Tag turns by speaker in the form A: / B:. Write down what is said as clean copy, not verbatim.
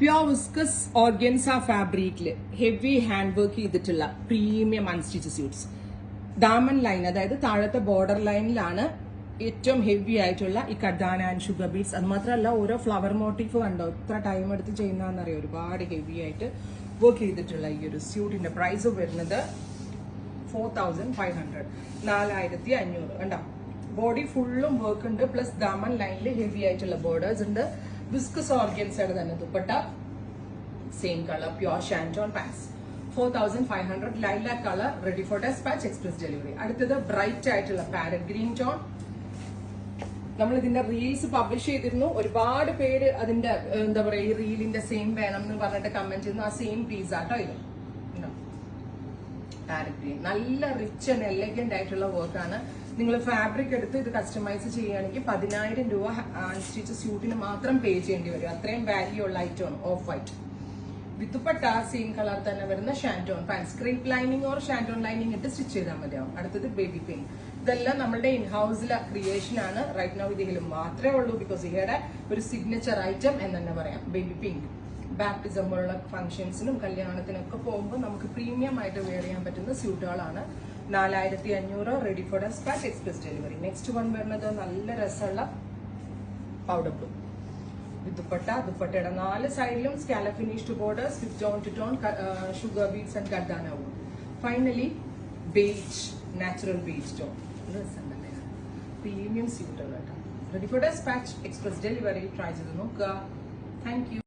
A: Pure viscose organza ഫാബ്രിക്കില് heavy hand work ചെയ്തിട്ടുള്ള premium unstitch suits. Daman line, അതായത് താഴത്തെ ബോർഡർ ലൈനിലാണ് ഏറ്റവും ഹെവി ആയിട്ടുള്ള ഈ കർദാന ആൻഡ് ഷുഗർ ബീഡ്സ്. അത് മാത്രമല്ല ഓരോ ഫ്ലവർ മോട്ടീഫ് കണ്ടോ, ഇത്ര ടൈം എടുത്ത് ചെയ്യുന്നതെന്നറിയാം. ഒരുപാട് ഹെവി ആയിട്ട് വർക്ക് ചെയ്തിട്ടുള്ള ഈ ഒരു സ്യൂട്ടിന്റെ പ്രൈസ് വരുന്നത് 4500, 4500. കണ്ടോ, ബോഡി ഫുള്ളും വർക്ക് ഉണ്ട്, പ്ലസ് ദാമൻ ലൈനിൽ ഹെവി ആയിട്ടുള്ള ബോർഡേഴ്സ് ഉണ്ട്. വിസ്കസ് ഓർഗൻസയുടെ തന്നെ dupatta, same colour, pure shantoon pants. 4500, lilac colour, ready for dispatch, express delivery. അടുത്തത് ബ്രൈറ്റ് ആയിട്ടുള്ള പാരറ്റ് ഗ്രീൻ ടോൺ. നമ്മൾ ഇതിന്റെ റീൽസ് പബ്ലിഷ് ചെയ്തിരുന്നു. ഒരുപാട് പേര് അതിന്റെ എന്താ പറയാ, ഈ റീലിന്റെ സെയിം വേണം എന്ന് പറഞ്ഞിട്ട് കമന്റ് ചെയ്യുന്നു. ആ സെയിം പീസ് ആട്ടോ ഇത്. പാരറ്റ് ഗ്രീൻ, നല്ല റിച്ച് ആൻഡ് എലഗന്റ് ആയിട്ടുള്ള വർക്കാണ്. നിങ്ങൾ ഫാബ്രിക് എടുത്ത് ഇത് കസ്റ്റമൈസ് ചെയ്യുകയാണെങ്കിൽ 10000 രൂപ അൺസ്റ്റിച്ച് സ്യൂട്ടിന് മാത്രം പേ ചെയ്യേണ്ടി വരും. അത്രയും വാല്യൂ ഉള്ള ഐറ്റമാണ്. ഓഫ് വൈറ്റ് വിത്തുപട്ട, സെയിം കളർ തന്നെ വരുന്ന shantoon pants. Crepe lining or shantoon lining ഇട്ട് സ്റ്റിച്ച് ചെയ്താൽ മതിയാവും. അടുത്തത് ബേബി പിങ്ക്. ഇതെല്ലാം നമ്മുടെ ഇൻഹൗസിലെ ക്രിയേഷൻ ആണ്. റൈറ്റ് നൗ ഇതിൽ മാത്രമേ ഉള്ളൂ, ബിക്കോസ് ഇവയുടെ ഒരു സിഗ്നേച്ചർ ഐറ്റം എന്ന് തന്നെ പറയാം. ബേബി പിങ്ക് ബാപ്റ്റിസം പോലുള്ള ഫംഗ്ഷൻസിനും കല്യാണത്തിനൊക്കെ പോകുമ്പോൾ നമുക്ക് പ്രീമിയം ആയിട്ട് വെയർ ചെയ്യാൻ പറ്റുന്ന സ്യൂട്ടുകളാണ്. 4500, ready for dispatch, express delivery. Next one വരുന്നത് നല്ല രസമുള്ള പൗഡർ ബ്ലൂ ദുപ്പട്ട. ദുപ്പട്ടയുടെ 4 സൈഡിലും scallop finished borders with tone to tone sugar beads and kardana wood. Finally beige, natural beige tone. Premium സ്യൂട്ടുകൾ കേട്ടോ. Ready for dispatch, express delivery. Try ചെയ്ത് നോക്കുക. Thank U.